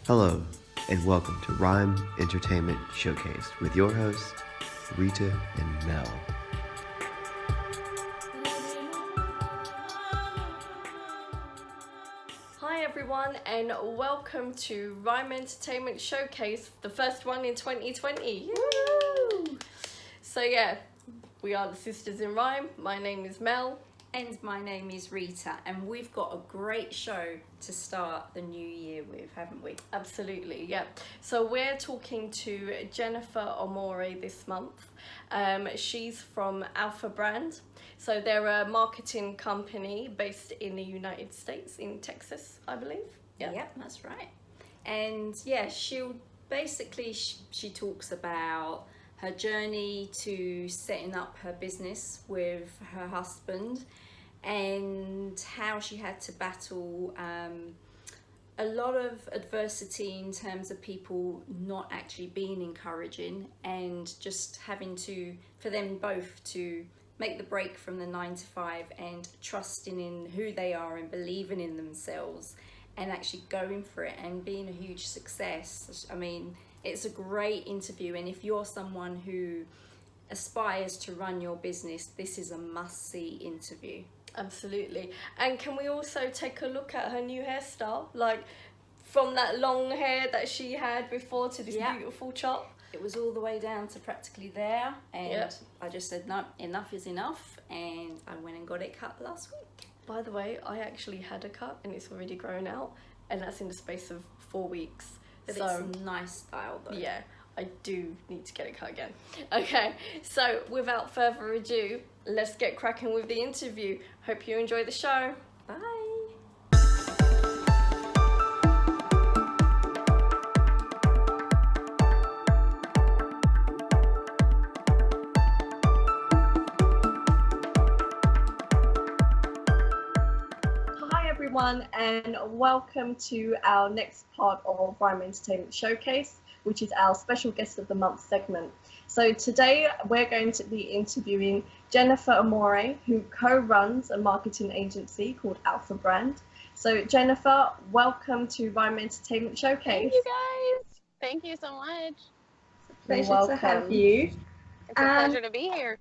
Hello, and welcome to RIME Entertainment Showcase with your hosts, Rita and Mel. Hi everyone, and welcome to RIME Entertainment Showcase, the first one in 2020. Woo! So yeah, we are the Sisters in Rhyme. My name is Mel. And my name is Rita, and we've got a great show to start the new year with, haven't we? Absolutely, yeah. So we're talking to Jennifer Amore this month. She's from Alpha Brand. So they're a marketing company based in the United States, in Texas, I believe. Yeah, that's right. And yeah, she'll basically, she talks about her journey to setting up her business with her husband and how she had to battle a lot of adversity in terms of people not actually being encouraging, and just having to, for them both to make the break from the 9 to 5 and trusting in who they are and believing in themselves and actually going for it and being a huge success. I mean, it's a great interview, and if you're someone who aspires to run your business, this is a must-see interview. Absolutely. And can we also take a look at her new hairstyle? Like, from that long hair that she had before to this beautiful chop. It was all the way down to practically there, and I just said, no, enough is enough, and I went and got it cut last week. By the way, I actually had a cut and it's already grown out, and that's in the space of 4 weeks. But so, it's a nice style though. Yeah, I do need to get it cut again. Okay, so without further ado, let's get cracking with the interview. Hope you enjoy the show. Bye. Everyone, and welcome to our next part of RIME Entertainment Showcase, which is our special guest of the month segment. So today we're going to be interviewing Jennifer Amore, who co-runs a marketing agency called Alpha Brand. So Jennifer, welcome to RIME Entertainment Showcase. Thank you guys. Thank you so much. It's a pleasure to have you. It's a pleasure to be here.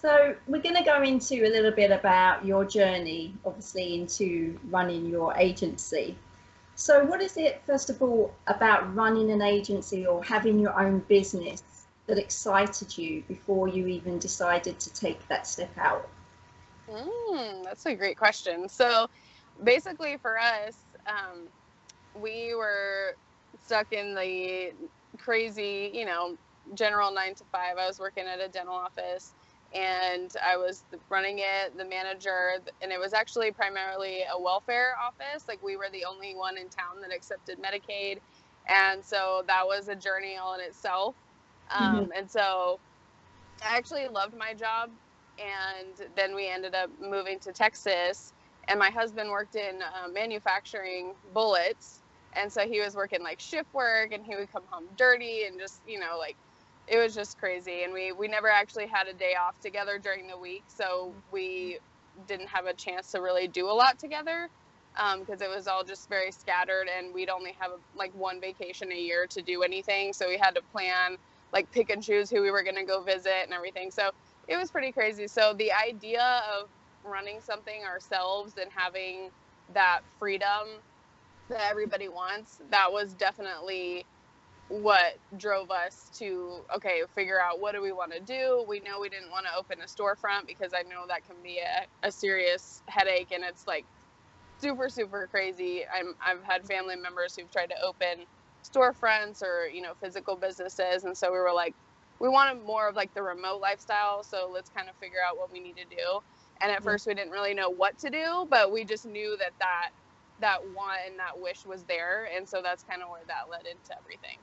So we're going to go into a little bit about your journey, obviously, into running your agency. So what is it, first of all, about running an agency or having your own business that excited you before you even decided to take that step out? That's a great question. So basically for us, we were stuck in the crazy, general 9 to 5. I was working at a dental office, and I was running it, the manager, and it was actually primarily a welfare office. Like, we were the only one in town that accepted Medicaid. And so that was a journey all in itself. And so I actually loved my job. And then we ended up moving to Texas, and my husband worked in manufacturing bullets. And so he was working like shift work, and he would come home dirty and just, it was just crazy. And we never actually had a day off together during the week. So we didn't have a chance to really do a lot together, because it was all just very scattered, and we'd only have like one vacation a year to do anything. So we had to plan, like, pick and choose who we were going to go visit and everything. So it was pretty crazy. So the idea of running something ourselves and having that freedom that everybody wants, that was definitely what drove us to, figure out what do we want to do. We know we didn't want to open a storefront, because I know that can be a serious headache, and it's like super, super crazy. I've had family members who've tried to open storefronts or, physical businesses. And so we were like, we wanted more of like the remote lifestyle. So let's kind of figure out what we need to do. And at first we didn't really know what to do, but we just knew that want and that wish was there. And so that's kind of where that led into everything.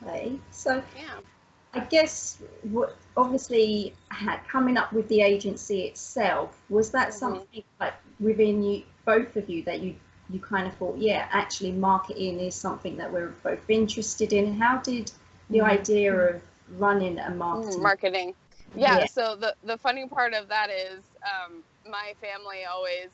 Okay, so yeah, I guess obviously coming up with the agency itself, was that something like within you, both of you, that you kind of thought, yeah, actually marketing is something that we're both interested in? How did the idea of running a marketing? Yeah, so the funny part of that is my family always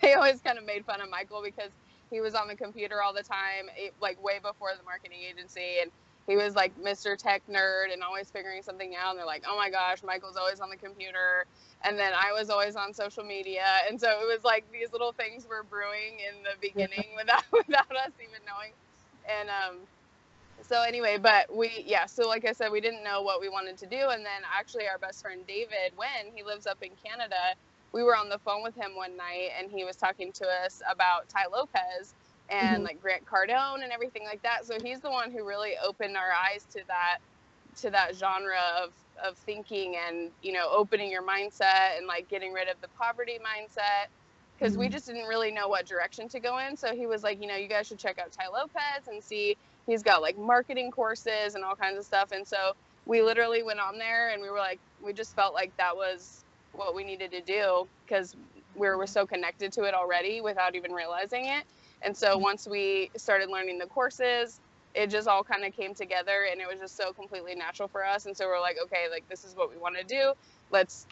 they always kind of made fun of Michael because he was on the computer all the time, like way before the marketing agency, and he was like Mr. Tech Nerd and always figuring something out. And they're like, oh my gosh, Michael's always on the computer. And then I was always on social media. And so it was like these little things were brewing in the beginning without us even knowing. And so anyway, but so like I said, we didn't know what we wanted to do. And then actually our best friend David, when he lives up in Canada, we were on the phone with him one night and he was talking to us about Ty Lopez and like Grant Cardone and everything like that. So he's the one who really opened our eyes to that genre of thinking and, you know, opening your mindset and like getting rid of the poverty mindset, because we just didn't really know what direction to go in. So he was like, you know, you guys should check out Ty Lopez and see, he's got like marketing courses and all kinds of stuff. And so we literally went on there and we were like, we just felt like that was what we needed to do because we were so connected to it already without even realizing it. And so once we started learning the courses, it just all kind of came together and it was just so completely natural for us. And so we're like, okay, like this is what we want to do. Let's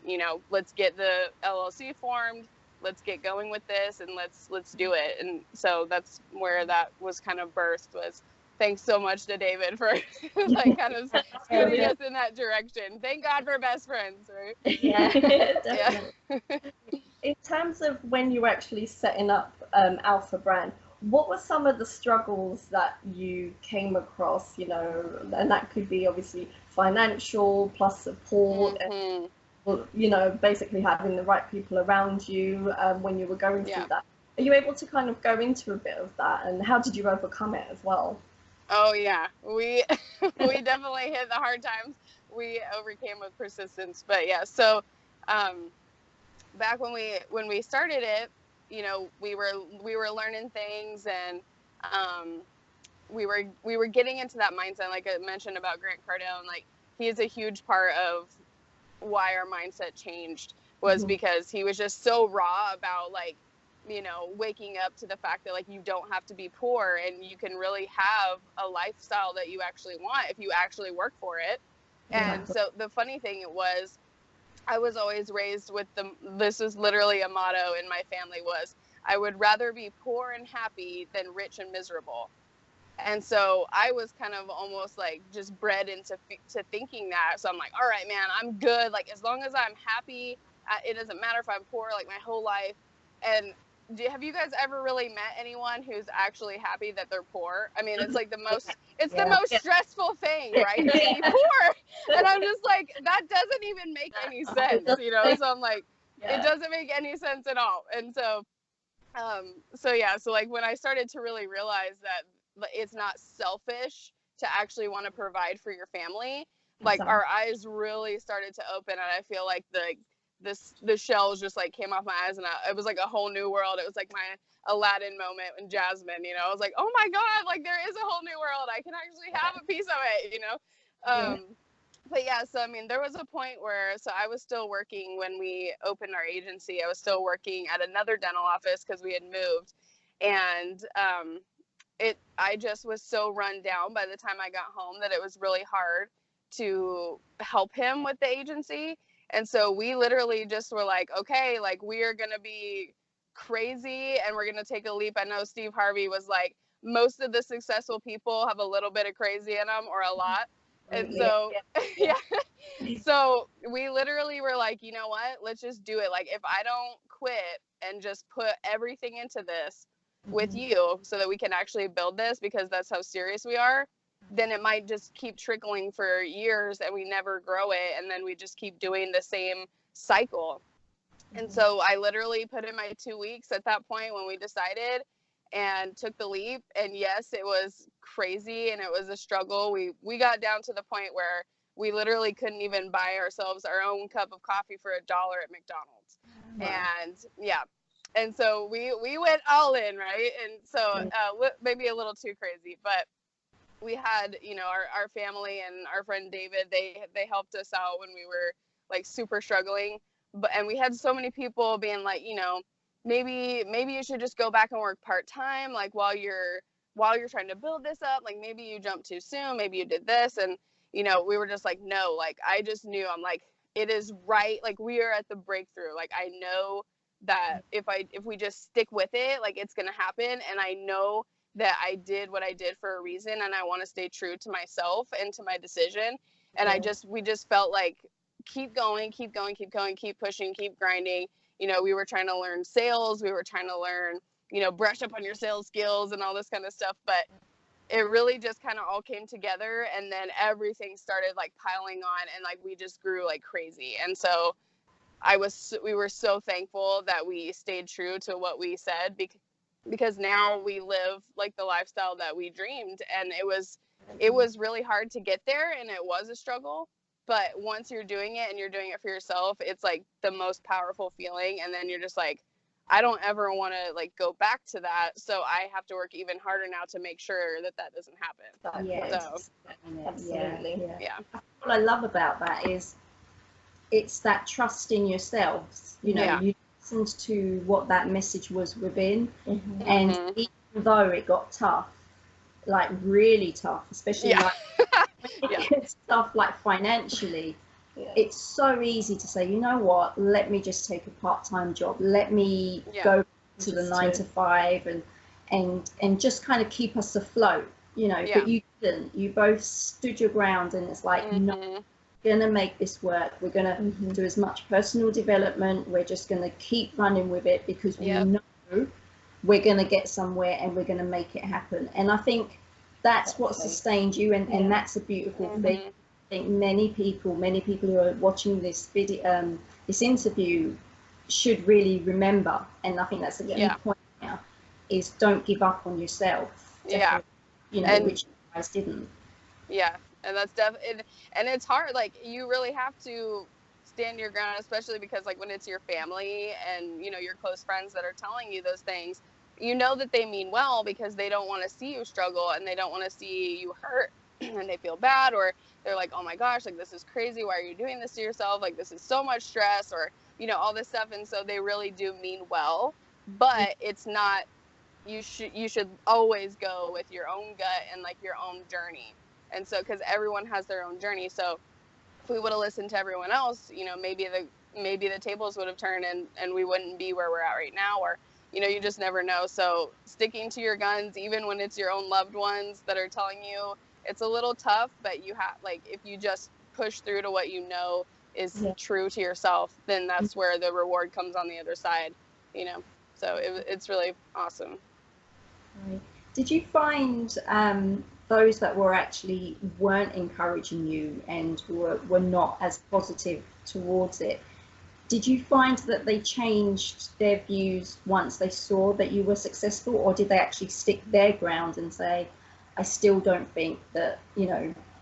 get the LLC formed. Let's get going with this and let's do it. And so that's where that was kind of birthed, was thanks so much to David for like kind of scooting us in that direction. Thank God for best friends, right? Yeah, definitely. Yeah. In terms of when you were actually setting up Alpha Brand, what were some of the struggles that you came across, you know, and that could be obviously financial plus support, and, you know, basically having the right people around you when you were going through that. Are you able to kind of go into a bit of that, and how did you overcome it as well? Oh yeah, we definitely hit the hard times. We overcame with persistence, but yeah. So back when we started it, you know, we were learning things, and we were getting into that mindset, like I mentioned about Grant Cardone. Like, he is a huge part of why our mindset changed, was because he was just so raw about, like, you know, waking up to the fact that like you don't have to be poor and you can really have a lifestyle that you actually want if you actually work for it. And so the funny thing was, I was always raised with this is literally a motto in my family, was I would rather be poor and happy than rich and miserable. And so I was kind of almost like just bred into thinking that. So I'm like, all right, man, I'm good. Like, as long as I'm happy, it doesn't matter if I'm poor, like my whole life. And have you guys ever really met anyone who's actually happy that they're poor? I mean, it's like the most stressful thing, right? To be poor. And I'm just like, that doesn't even make any sense, you know? So I'm like, it doesn't make any sense at all. And so, so like when I started to really realize that it's not selfish to actually want to provide for your family, like our eyes really started to open, and I feel like the shells just like came off my eyes, and it was like a whole new world. It was like my Aladdin moment in Jasmine, you know. I was like, oh my God, like there is a whole new world. I can actually have a piece of it, you know. But yeah, so I mean, there was a point where, so I was still working when we opened our agency. I was still working at another dental office because we had moved, and I just was so run down by the time I got home that it was really hard to help him with the agency. And so we literally just were like, okay, like we are going to be crazy and we're going to take a leap. I know Steve Harvey was like, most of the successful people have a little bit of crazy in them, or a lot. And so, so we literally were like, you know what, let's just do it. Like, if I don't quit and just put everything into this with you so that we can actually build this, because that's how serious we are, then it might just keep trickling for years and we never grow it. And then we just keep doing the same cycle. And so I literally put in my 2 weeks at that point when we decided, and took the leap. And yes, it was crazy and it was a struggle. We got down to the point where we literally couldn't even buy ourselves our own cup of coffee for $1 at McDonald's. And and so we went all in, right? And so maybe a little too crazy, but we had, you know, our family and our friend David, they helped us out when we were like super struggling. And we had so many people being like, you know, maybe you should just go back and work part-time, like while you're trying to build this up, like maybe you jumped too soon, maybe you did this. And, you know, we were just like, no, like I just knew, I'm like, it is right. Like we are at the breakthrough. Like I know that if we just stick with it, like, it's gonna happen. And I know that I did what I did for a reason, and I want to stay true to myself and to my decision. And we just felt like, keep going, keep going, keep going, keep pushing, keep grinding. We were trying to learn sales, we were trying to learn, brush up on your sales skills and all this kind of stuff. But it really just kind of all came together, and then everything started like piling on, and like we just grew like crazy. And so we were so thankful that we stayed true to what we said, because now we live like the lifestyle that we dreamed. And it was really hard to get there, and it was a struggle. But once you're doing it and you're doing it for yourself, it's like the most powerful feeling. And then you're just like, I don't ever want to like go back to that. So I have to work even harder now to make sure that doesn't happen. Yes, absolutely. Yeah. What I love about that is it's that trust in yourselves. You listened to what that message was within, and even though it got tough, like really tough, especially like stuff like financially. It's so easy to say, you know what, let me just take a part-time job, let me go to the 9 to 5 and just kind of keep us afloat, but you didn't. You both stood your ground, and it's like, no, we're gonna make this work, we're gonna do as much personal development, we're just gonna keep running with it, because we know we're gonna get somewhere and we're gonna make it happen. And I think that's what sustained you, and that's a beautiful thing. I think many people who are watching this video, this interview, should really remember, and I think that's a key point now, is don't give up on yourself. And, which you guys didn't. And that's definitely, and it's hard. Like, you really have to stand your ground, especially because like when it's your family and your close friends that are telling you those things, that they mean well, because they don't want to see you struggle, and they don't want to see you hurt and they feel bad, or they're like, oh my gosh, like, this is crazy, why are you doing this to yourself, like, this is so much stress, or all this stuff. And so they really do mean well, but it's not, you should always go with your own gut and like your own journey. And so, because everyone has their own journey, so if we would have listened to everyone else, maybe the tables would have turned, and we wouldn't be where we're at right now, or you just never know. So sticking to your guns, even when it's your own loved ones that are telling you, it's a little tough, but you have, like, if you just push through to what is true to yourself, then that's where the reward comes on the other side, so it's really awesome. Right. Did you find those that weren't encouraging you and were not as positive towards it, did you find that they changed their views once they saw that you were successful, or did they actually stick their ground and say, I still don't think that,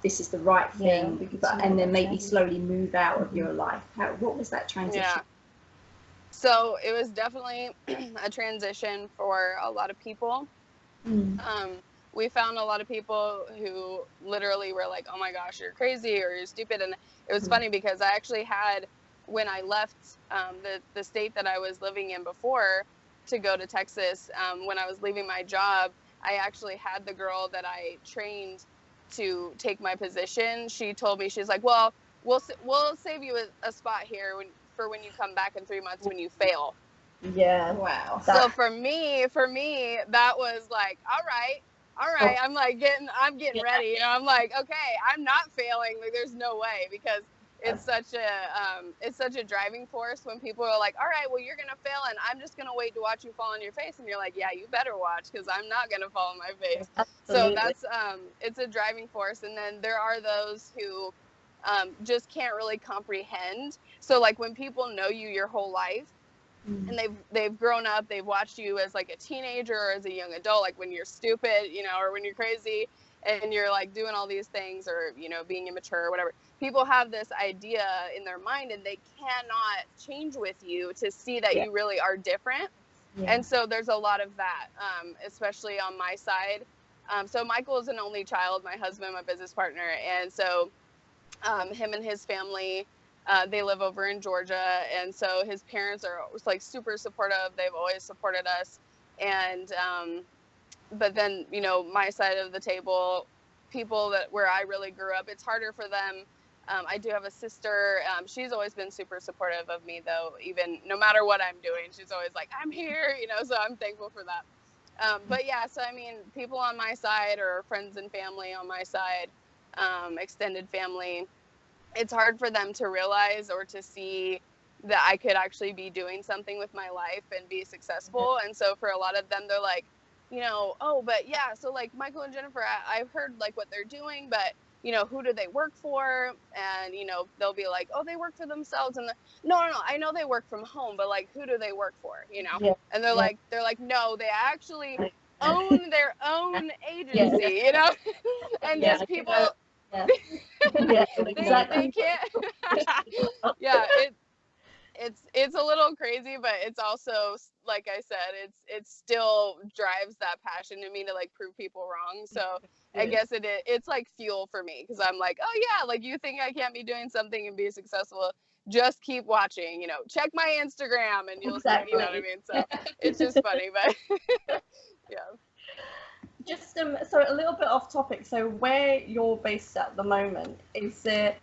this is the right thing, and then maybe slowly move out of your life? What was that transition? So it was definitely a transition for a lot of people. We found a lot of people who literally were like, oh my gosh, you're crazy, or you're stupid. And it was funny, because I actually had, when I left the state that I was living in before to go to Texas, when I was leaving my job, I actually had the girl that I trained to take my position. She told me, she's like, well, we'll save you a spot here when you come back in 3 months when you fail. Yeah. Wow. So for me, that was like, all right. I'm like I'm getting ready. I'm like, okay, I'm not failing. Like, there's no way, because it's such a driving force when people are like, all right, well, you're gonna fail, and I'm just gonna wait to watch you fall on your face. And you're like, yeah, you better watch, because I'm not gonna fall on my face. Absolutely. So that's it's a driving force. And then there are those who just can't really comprehend. So like, when people know you your whole life, and they've grown up, they've watched you as like a teenager or as a young adult, like when you're stupid, or when you're crazy and you're like doing all these things, or being immature or whatever. People have this idea in their mind, and they cannot change with you to see that you really are different. And so there's a lot of that, especially on my side. So Michael is an only child, my husband, my business partner, and so him and his family, they live over in Georgia, and so his parents are like super supportive. They've always supported us. And but then, my side of the table, people where I really grew up, it's harder for them I do have a sister. She's always been super supportive of me, though, even no matter what I'm doing. She's always like, I'm here, so I'm thankful for that. But yeah, so I mean, people on my side or friends and family on my side, extended family, it's hard for them to realize or to see that I could actually be doing something with my life and be successful. And so for a lot of them, they're like, oh, but yeah, so like Michael and Jennifer, I've heard like what they're doing, but who do they work for? And, they'll be like, oh, they work for themselves. And no, I know they work from home, but like, who do they work for? And they're like, no, they actually own their own agency, and just people, they can't, yeah, it's a little crazy, but it's also, like I said, it still drives that passion in me to like prove people wrong. So I guess it's like fuel for me, because I'm like, oh yeah, like you think I can't be doing something and be successful, just keep watching, check my Instagram and you'll see, you know what I mean? So it's just funny, but yeah. Just so a little bit off topic. So where you're based at the moment, is there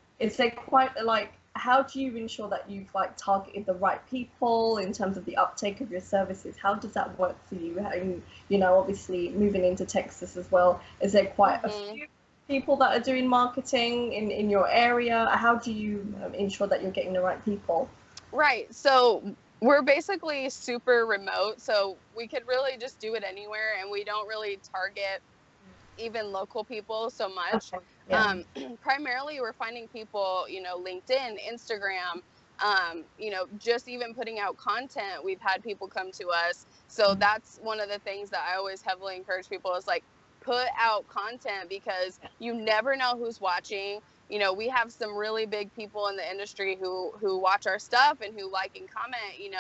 quite like, how do you ensure that you've like targeted the right people in terms of the uptake of your services? How does that work for you? Obviously moving into Texas as well, is there quite a few people that are doing marketing in your area? How do you ensure that you're getting the right people? Right. So we're basically super remote, so we could really just do it anywhere, and we don't really target even local people so much. Okay. Yeah. Primarily we're finding people, LinkedIn, Instagram, just even putting out content. We've had people come to us. So that's one of the things that I always heavily encourage people is like, put out content, because you never know who's watching. We have some really big people in the industry who watch our stuff and who like and comment,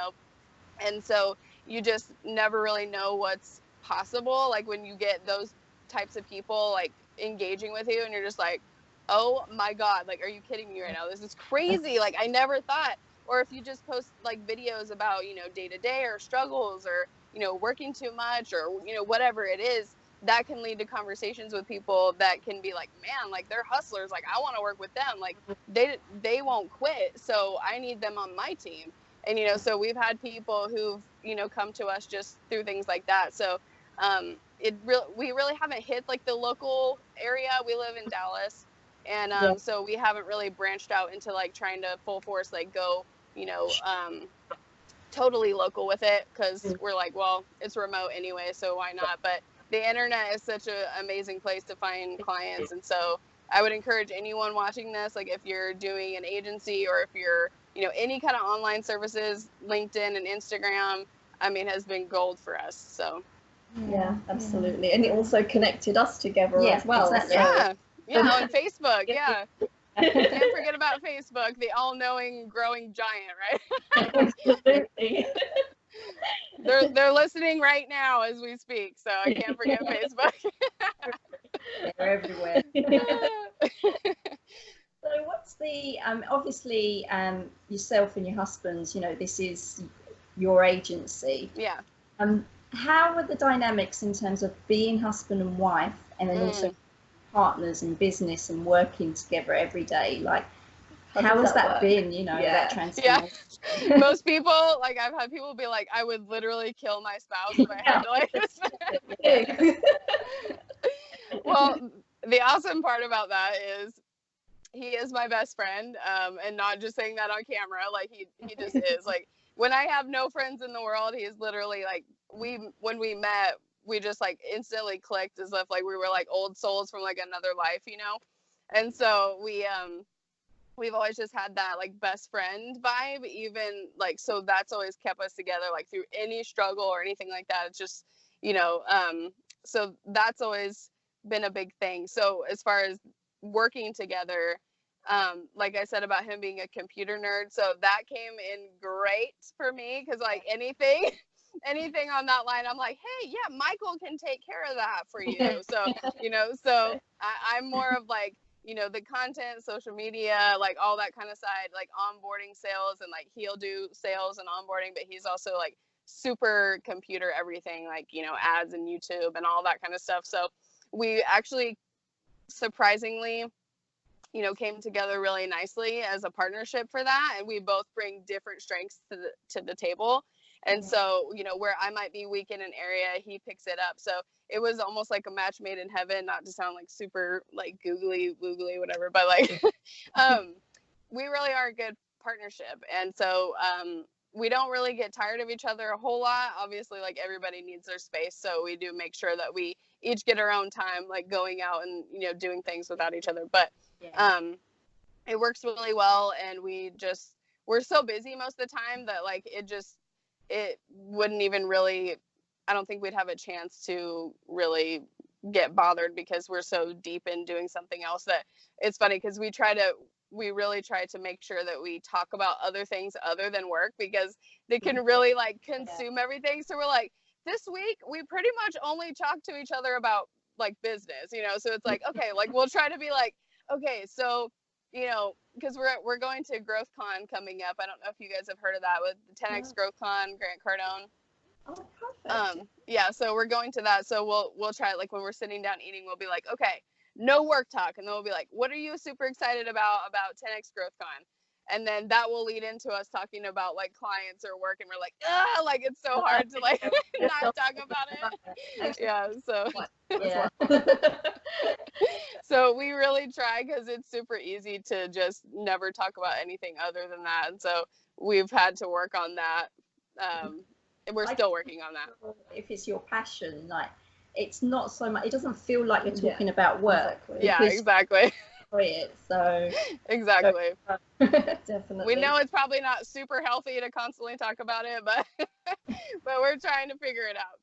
and so you just never really know what's possible. Like when you get those types of people like engaging with you and you're just like, oh my God, like, are you kidding me right now? This is crazy. Like, I never thought. Or if you just post like videos about, day to day or struggles or, working too much or, whatever it is, that can lead to conversations with people that can be like, man, like they're hustlers. Like I want to work with them. Like they won't quit. So I need them on my team. And, so we've had people who've, come to us just through things like that. So we really haven't hit like the local area. We live in Dallas. And so we haven't really branched out into like trying to full force, like go, totally local with it, because we're like, well, it's remote anyway, so why not? But the internet is such an amazing place to find clients. And so I would encourage anyone watching this, like if you're doing an agency or if you're, any kind of online services, LinkedIn and Instagram, I mean, has been gold for us. So. Yeah, absolutely. And it also connected us together as well. Exactly. So. Yeah, on Facebook. Yeah. Can't forget about Facebook, the all-knowing growing giant, right? Absolutely. They're listening right now as we speak, so I can't forget Facebook. They're everywhere. So what's the obviously yourself and your husband, this is your agency. Yeah. How are the dynamics in terms of being husband and wife, and then also partners in business and working together every day? Like, how has that been, that transformation? Yeah. Most people, like I've had people be like, I would literally kill my spouse if I had to like this. Well, the awesome part about that is he is my best friend, and not just saying that on camera, like he just is. Like when I have no friends in the world, he's literally like, when we met, we just like instantly clicked as if like we were like old souls from like another life, and so we've always just had that like best friend vibe, even like, so that's always kept us together, like through any struggle or anything like that. It's just, so that's always been a big thing. So as far as working together, like I said about him being a computer nerd, so that came in great for me, because like anything on that line, I'm like, hey, yeah, Michael can take care of that for you. So, so I'm more of like, the content, social media, like all that kind of side, like onboarding sales, and like he'll do sales and onboarding, but he's also like super computer everything, like, ads and YouTube and all that kind of stuff. So we actually surprisingly you know, came together really nicely as a partnership for that. And we both bring different strengths to the table. And so, you know, where I might be weak in an area, he picks it up. So it was almost like a match made in heaven, not to sound like super like googly woogly, whatever, but like, we really are a good partnership. And so, we don't really get tired of each other a whole lot. Obviously, like everybody needs their space. So we do make sure that we each get our own time, like going out and, you know, doing things without each other. But, it works really well. And we're so busy most of the time that like, it wouldn't even really, I don't think we'd have a chance to really get bothered because we're so deep in doing something else. That it's funny because we really try to make sure that we talk about other things other than work, because they can really like consume everything. So we're like, this week we pretty much only talk to each other about like business, you know? So it's like, okay, like we'll try to be like, okay, so, you know, because we're going to GrowthCon coming up. I don't know if you guys have heard of that, with the 10X GrowthCon, Grant Cardone. Oh, perfect. Yeah, so we're going to that. So we'll try, like when we're sitting down eating, we'll be like, okay, no work talk. And then we'll be like, what are you super excited about 10X GrowthCon? And then that will lead into us talking about like clients or work. And we're like, like it's so hard to like not talk about it. Yeah, so. Yeah. So we really try, because it's super easy to just never talk about anything other than that. And so we've had to work on that. And we're still working on that. If it's your passion, like it's not so much, it doesn't feel like you're talking about work. Yeah, exactly. It, so exactly. Definitely. We know it's probably not super healthy to constantly talk about it, but we're trying to figure it out.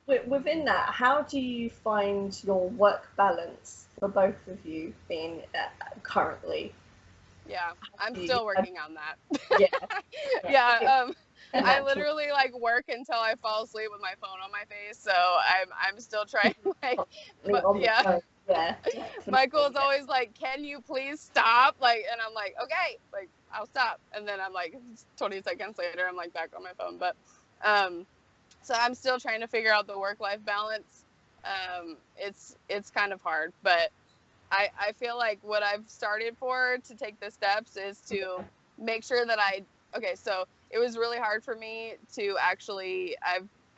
So within that, how do you find your work balance for both of you being currently? Yeah, I'm still working on that. Yeah. I literally like work until I fall asleep with my phone on my face. So I'm still trying like, but, yeah. Yeah. Michael's always like, can you please stop? Like, and I'm like, okay, like I'll stop. And then I'm like 20 seconds later, I'm like back on my phone. But, so I'm still trying to figure out the work-life balance. It's kind of hard, but I feel like what I've started for to take the steps is to make sure that okay, so it was really hard for me to actually,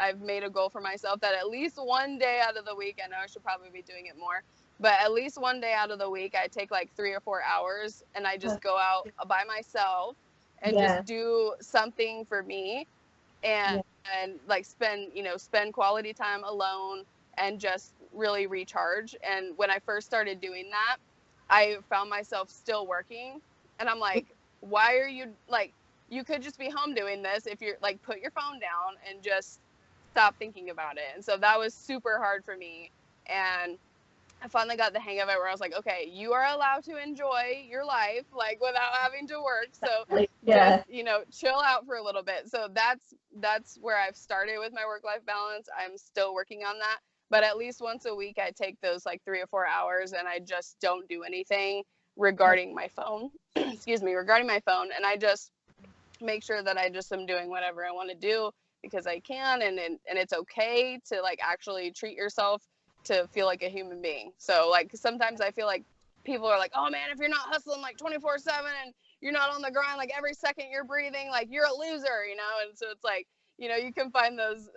I've made a goal for myself that at least one day out of the week, I know I should probably be doing it more, but at least one day out of the week, I take like 3 or 4 hours and I just go out by myself and just do something for me and like spend quality time alone and just really recharge. And when I first started doing that, I found myself still working, and I'm like, why are you like, you could just be home doing this if you're like, put your phone down and just stop thinking about it. And so that was super hard for me. And I finally got the hang of it, where I was like, okay, you are allowed to enjoy your life, like without having to work. So just, chill out for a little bit. So that's where I've started with my work-life balance. I'm still working on that. But at least once a week, I take those like 3 or 4 hours and I just don't do anything regarding my phone, regarding my phone. And I just make sure that I just am doing whatever I want to do because I can. And it's okay to like actually treat yourself to feel like a human being. So like sometimes I feel like people are like, oh man, if you're not hustling like 24/7 and you're not on the grind, like every second you're breathing, like you're a loser, And so it's like, you can find those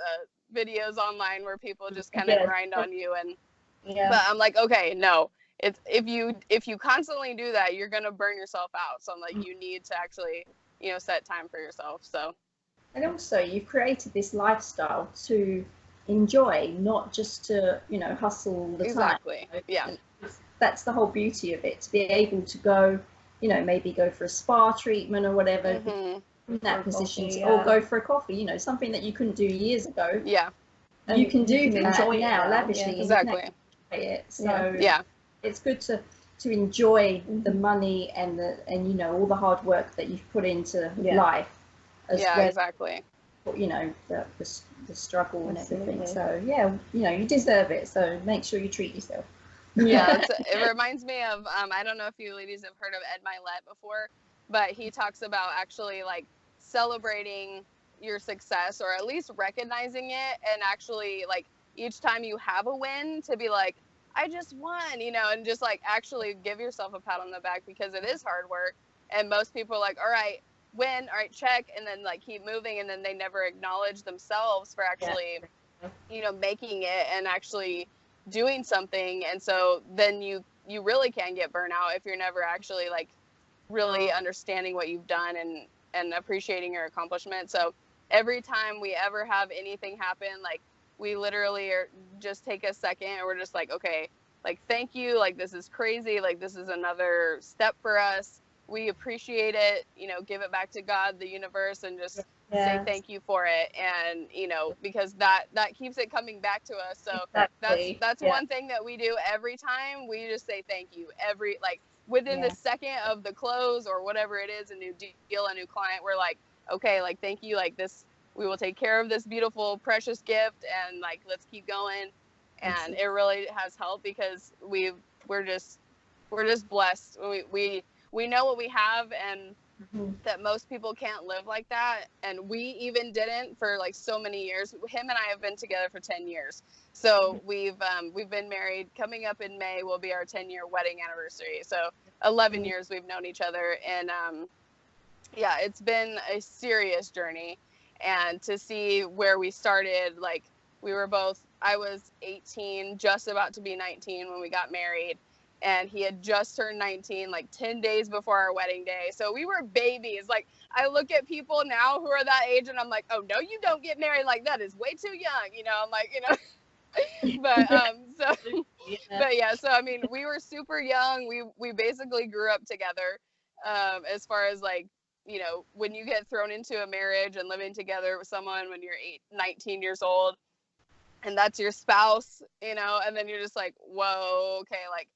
videos online where people just kind of grind on you. And but I'm like, okay, no, it's if you constantly do that, you're gonna burn yourself out. So I'm like, you need to actually set time for yourself. So, and also you've created this lifestyle to enjoy, not just to hustle all the time. Exactly. Yeah, that's the whole beauty of it, to be able to go maybe go for a spa treatment or whatever, in that position, or go for a coffee, something that you couldn't do years ago. Yeah, and you can do that enjoy now lavishly. Yeah, exactly. It. So it's good to enjoy the money and all the hard work that you've put into life, as well, exactly. The struggle and everything. So you deserve it. So make sure you treat yourself. Yeah, it reminds me of I don't know if you ladies have heard of Ed Milet before, but he talks about actually like celebrating your success, or at least recognizing it, and actually like each time you have a win to be like, I just won, you know, and just like actually give yourself a pat on the back, because it is hard work. And most people are like, all right, win, all right, check, and then like keep moving. And then they never acknowledge themselves for actually, you know, making it and actually doing something. And so then you really can get burnout if you're never actually like really understanding what you've done and appreciating your accomplishment. So every time we ever have anything happen, like we literally just take a second and we're just like, okay, like, thank you. Like, this is crazy. Like, this is another step for us. We appreciate it, you know, give it back to God, the universe, and just say thank you for it. And, you know, because that keeps it coming back to us. So that's one thing that we do every time. We just say thank you like within the second of the close or whatever it is, a new deal, a new client, we're like, okay, like, thank you. Like, this, we will take care of this beautiful, precious gift, and like, let's keep going. And it really has helped, because we're just blessed. We know what we have, and that most people can't live like that. And we even didn't for like so many years. Him and I have been together for 10 years. So we've been married. Coming up in May will be our 10-year wedding anniversary. So 11 years we've known each other. And yeah, it's been a serious journey. And to see where we started, like, I was 18, just about to be 19 when we got married. And he had just turned 19, like 10 days before our wedding day. So we were babies. Like, I look at people now who are that age and I'm like, oh, no, you don't get married like that. Is way too young. You know, I'm like, you know, but yeah, so I mean, we were super young. We basically grew up together, as far as like, you know, when you get thrown into a marriage and living together with someone when you're 19 years old, and that's your spouse, you know, and then you're just like, whoa, okay, like,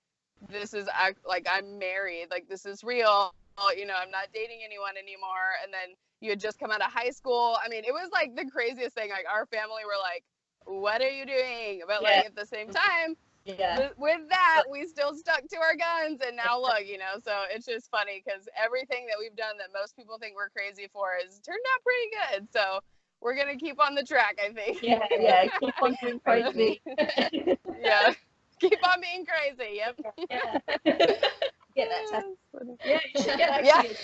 this is like, I'm married, like, this is real, you know, I'm not dating anyone anymore. And then you had just come out of high school. I mean, it was like the craziest thing. Like, our family were like, what are you doing? But like, at the same time, with that, we still stuck to our guns. And now look, you know, so it's just funny, because everything that we've done that most people think we're crazy for has turned out pretty good. So we're gonna keep on the track, I think. Keep on doing crazy. Keep on being crazy. Yep. Get that test. Yeah, you should get actually.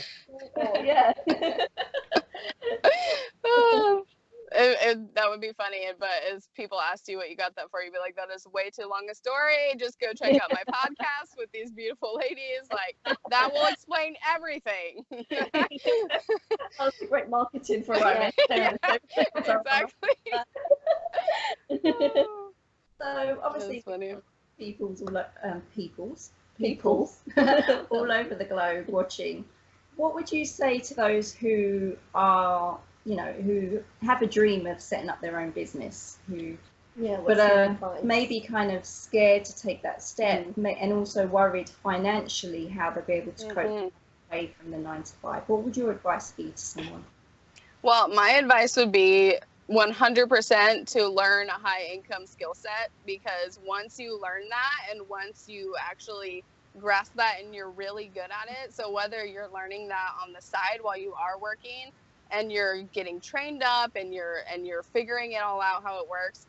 Yeah. That would be funny. But as people ask you what you got that for, you'd be like, that is way too long a story. Just go check out my podcast with these beautiful ladies. Like, that will explain everything. That's great marketing for RIME. Exactly. So obviously, people's all over the globe watching. What would you say to those who are, you know, who have a dream of setting up their own business, but are maybe kind of scared to take that step, and also worried financially how they'll be able to cope away from the 9 to 5? What would your advice be to someone? Well, my advice would be 100% to learn a high income skill set, because once you learn that and once you actually grasp that and you're really good at it, so whether you're learning that on the side while you are working and you're getting trained up and you're figuring it all out how it works,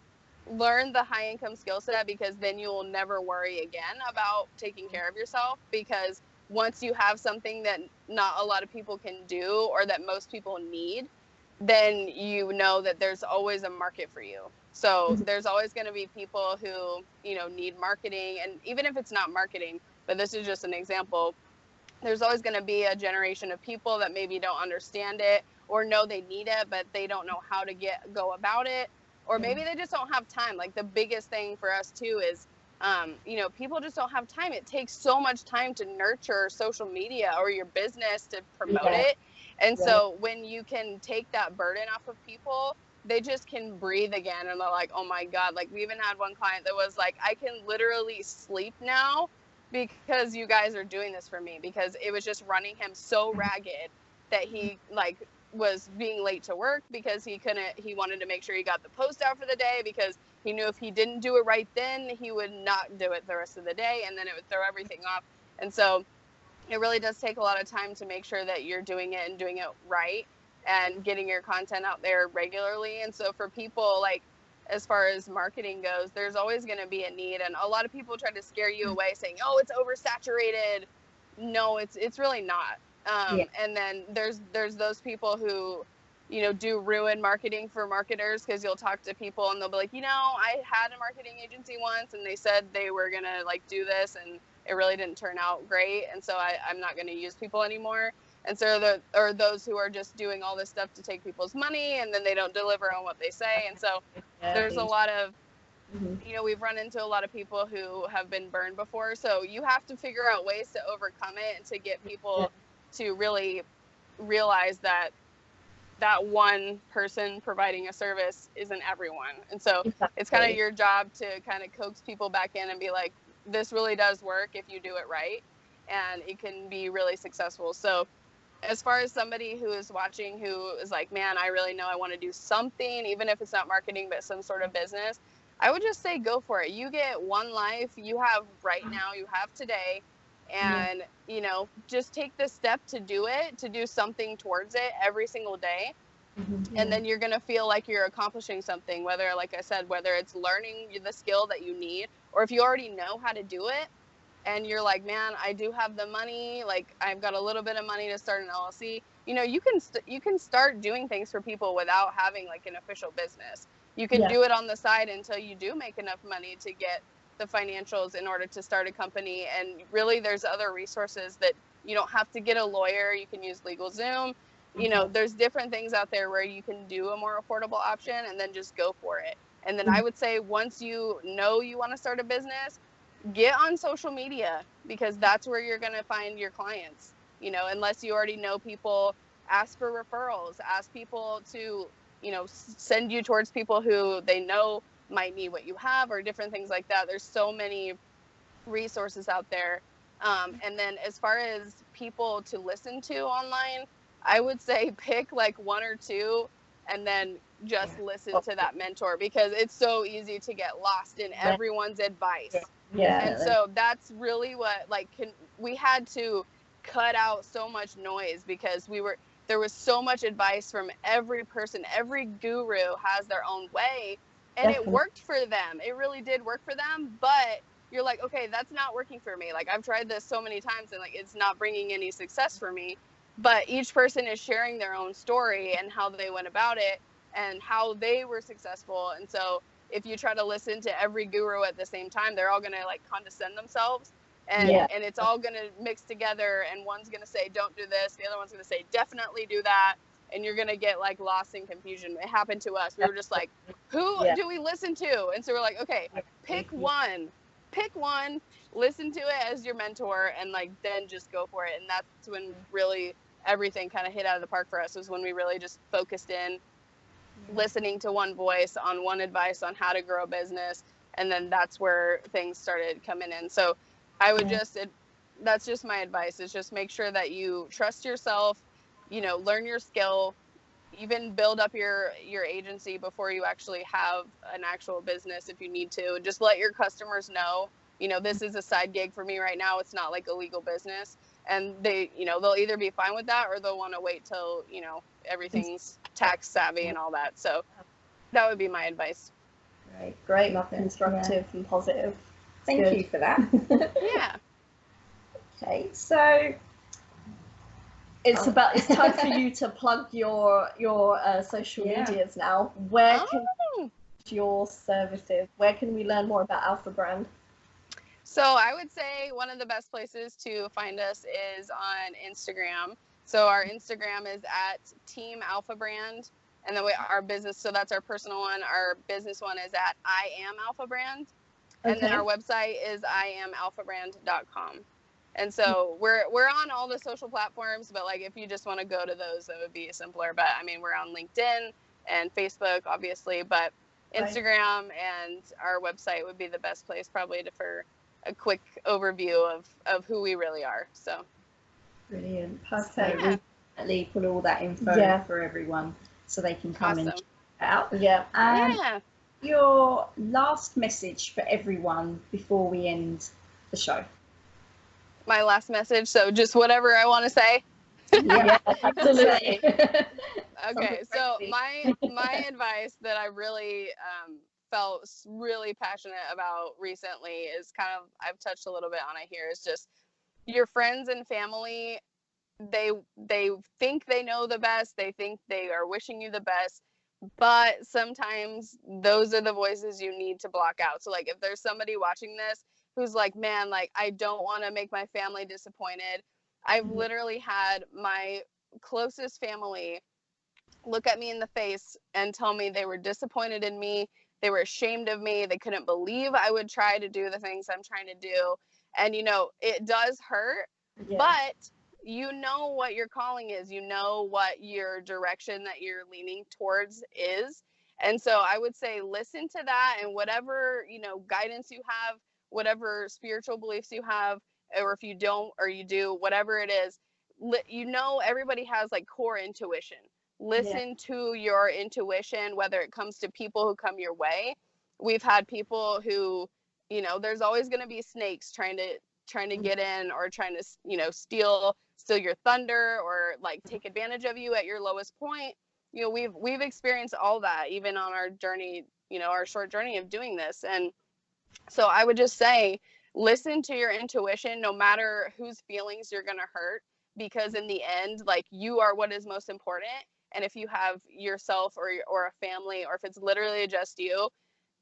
learn the high income skill set, because then you will never worry again about taking care of yourself. Because once you have something that not a lot of people can do or that most people need, then you know that there's always a market for you. So there's always going to be people who, you know, need marketing. And even if it's not marketing, but this is just an example, there's always going to be a generation of people that maybe don't understand it or know they need it, but they don't know how to go about it. Or maybe they just don't have time. Like, the biggest thing for us too is, you know, people just don't have time. It takes so much time to nurture social media or your business to promote it. And so when you can take that burden off of people, they just can breathe again. And they're like, oh my God, like, we even had one client that was like, I can literally sleep now because you guys are doing this for me, because it was just running him so ragged that he like was being late to work because he wanted to make sure he got the post out for the day, because he knew if he didn't do it right then, he would not do it the rest of the day, and then it would throw everything off. And so it really does take a lot of time to make sure that you're doing it and doing it right and getting your content out there regularly. And so for people, like, as far as marketing goes, there's always going to be a need. And a lot of people try to scare you away saying, oh, it's oversaturated. No, it's really not. And then there's those people who, you know, do ruin marketing for marketers, because you'll talk to people and they'll be like, you know, I had a marketing agency once and they said they were going to like do this and it really didn't turn out great. And so I'm not going to use people anymore. And so or those who are just doing all this stuff to take people's money and then they don't deliver on what they say. And so there's a lot of, you know, we've run into a lot of people who have been burned before. So you have to figure out ways to overcome it and to get people to really realize that one person providing a service isn't everyone. And so it's kind of your job to kind of coax people back in and be like, this really does work if you do it right, and it can be really successful. So as far as somebody who is watching who is like, man, I really know I want to do something, even if it's not marketing, but some sort of business, I would just say go for it. You get one life you have right now, you have today, and, you know, just take the step to do it, to do something towards it every single day. And then you're going to feel like you're accomplishing something, whether, like I said, whether it's learning the skill that you need, or if you already know how to do it and you're like, man, I do have the money, like I've got a little bit of money to start an LLC. You know, you can start doing things for people without having like an official business. You can do it on the side until you do make enough money to get the financials in order to start a company. And really, there's other resources that you don't have to get a lawyer. You can use LegalZoom. You know, there's different things out there where you can do a more affordable option and then just go for it. And then I would say once you know you want to start a business, get on social media, because that's where you're going to find your clients. You know, unless you already know people, ask for referrals, ask people to, you know, send you towards people who they know might need what you have, or different things like that. There's so many resources out there. And then as far as people to listen to online, I would say pick like one or two and then just listen to that mentor, because it's so easy to get lost in everyone's advice. And so that's really what, like, we had to cut out so much noise, because there was so much advice from every person. Every guru has their own way, and it worked for them. It really did work for them. But you're like, okay, that's not working for me. Like, I've tried this so many times and like it's not bringing any success for me. But each person is sharing their own story and how they went about it and how they were successful. And so if you try to listen to every guru at the same time, they're all going to like condescend themselves, and it's all going to mix together. And one's going to say, don't do this. The other one's going to say, definitely do that. And you're going to get like lost in confusion. It happened to us. We were just like, who do we listen to? And so we're like, okay, pick one, listen to it as your mentor, and like, then just go for it. And that's when really everything kind of hit out of the park for us, was when we really just focused in, listening to one voice on one advice on how to grow a business. And then that's where things started coming in. So I would that's just my advice, is just make sure that you trust yourself, you know, learn your skill, even build up your agency before you actually have an actual business. If you need to, just let your customers know, you know, this is a side gig for me right now. It's not like a legal business. And they, you know, they'll either be fine with that, or they'll want to wait till, you know, everything's tax savvy and all that. So that would be my advice. Great, constructive and positive. Thank you for that. Yeah. Okay, so it's time for you to plug your social medias now. Where can your services? Where can we learn more about Alpha Brand? So I would say one of the best places to find us is on Instagram. So our Instagram is at Team Alpha Brand, and then our business. So that's our personal one. Our business one is at I Am Alpha Brand, and then our website is iamalphabrand.com. And so we're on all the social platforms, but like if you just want to go to those, that would be simpler. But I mean, we're on LinkedIn and Facebook, obviously, but Instagram and our website would be the best place probably for a quick overview of who we really are. So brilliant. Perfect. We'll definitely put all that info for everyone so they can come and check it out. Your last message for everyone before we end the show. My last message, so just whatever I want to say. Yeah, absolutely. Okay, so my advice that I really felt really passionate about recently is kind of, I've touched a little bit on it here, is just your friends and family. They think they know the best. They think they are wishing you the best. But sometimes those are the voices you need to block out. So like if there's somebody watching this who's like, man, like I don't want to make my family disappointed. I've literally had my closest family look at me in the face and tell me they were disappointed in me. They were ashamed of me. They couldn't believe I would try to do the things I'm trying to do. And, you know, it does hurt, but you know what your calling is. You know what your direction that you're leaning towards is. And so I would say listen to that, and whatever, you know, guidance you have, whatever spiritual beliefs you have, or if you don't or you do, whatever it is, you know, everybody has like core intuition. Listen to your intuition, whether it comes to people who come your way. We've had people who, you know, there's always going to be snakes trying to get in, or trying to, you know, steal your thunder, or like take advantage of you at your lowest point. You know, we've experienced all that even on our journey, you know, our short journey of doing this. And so I would just say, listen to your intuition, no matter whose feelings you're going to hurt, because in the end, like, you are what is most important. And if you have yourself or a family, or if it's literally just you,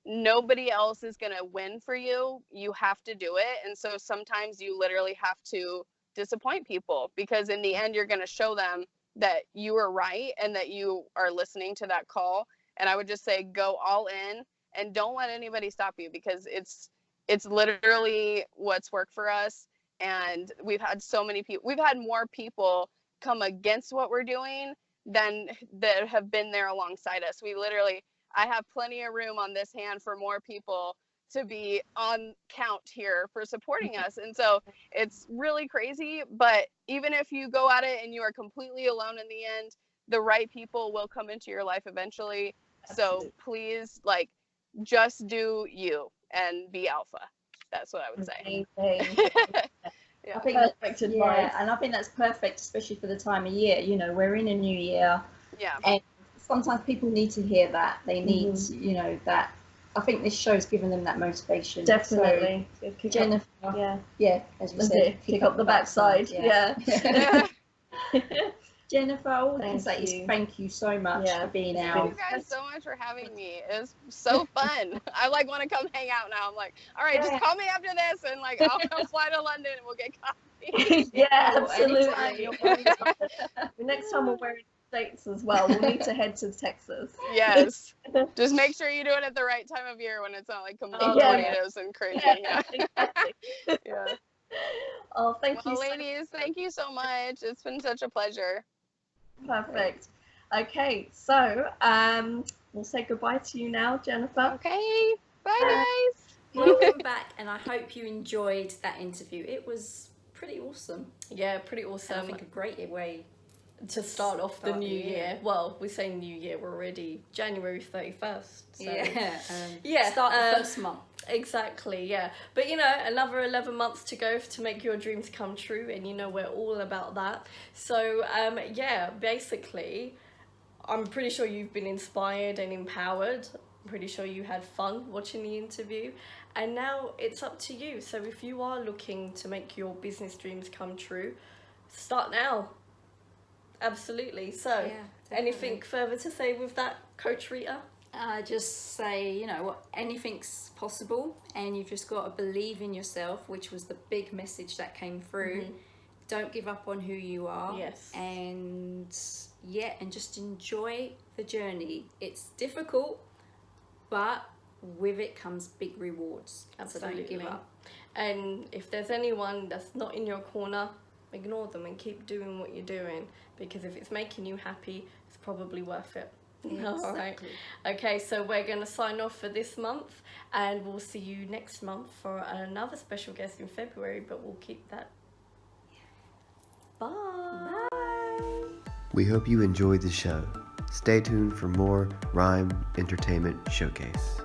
nobody else is going to win for you. You have to do it. And so sometimes you literally have to disappoint people, because in the end, you're going to show them that you were right and that you are listening to that call. And I would just say, go all in and don't let anybody stop you, because it's literally what's worked for us. And we've had so many people, we've had more people come against what we're doing than that have been there alongside us. I have plenty of room on this hand for more people to be on count here for supporting us. And so it's really crazy, but even if you go at it and you are completely alone in the end, the right people will come into your life eventually. Absolutely. So please, like, just do you and be alpha. That's what I would say. Yeah. I think that's advice. And I think that's perfect, especially for the time of year. You know, we're in a new year. Yeah. And sometimes people need to hear that. They need, you know, that. I think this show's given them that motivation. Definitely. So, Jennifer, as you said, kick up the backside. Yeah. Jennifer, all I can say is thank you so much for being out. Thank you guys so much for having me. It was so fun. I like want to come hang out now. I'm like, all right, just call me after this, and like I'll come fly to London and we'll get coffee. Absolutely. Next time we're wearing States as well. We'll need to head to Texas. Yes. Just make sure you do it at the right time of year when it's not like complete tornadoes and crazy. Exactly. Oh, thank you, ladies. Thank you so much. It's been such a pleasure. Perfect. Okay, so we'll say goodbye to you now, Jennifer. Okay. Bye, guys. Welcome back, and I hope you enjoyed that interview. It was pretty awesome. Yeah, pretty awesome. And I think a great way to start off the new year. Well, we say new year, we're already January 31st. So. Start the first month. Exactly, yeah. But, you know, another 11 months to go to make your dreams come true, and, you know, we're all about that. So, basically, I'm pretty sure you've been inspired and empowered. I'm pretty sure you had fun watching the interview. And now it's up to you. So if you are looking to make your business dreams come true, start now. Absolutely. So, anything further to say with that, Coach Rita? Just say, you know, anything's possible, and you've just got to believe in yourself, which was the big message that came through. Don't give up on who you are. Yes. And just enjoy the journey. It's difficult, but with it comes big rewards. Absolutely. So don't give up. And if there's anyone that's not in your corner, ignore them and keep doing what you're doing, because if it's making you happy, it's probably worth it. All right. Okay, so we're going to sign off for this month, and we'll see you next month for another special guest in February, but we'll keep that. Bye. Bye. We hope you enjoyed the show. Stay tuned for more RIME Entertainment Showcase.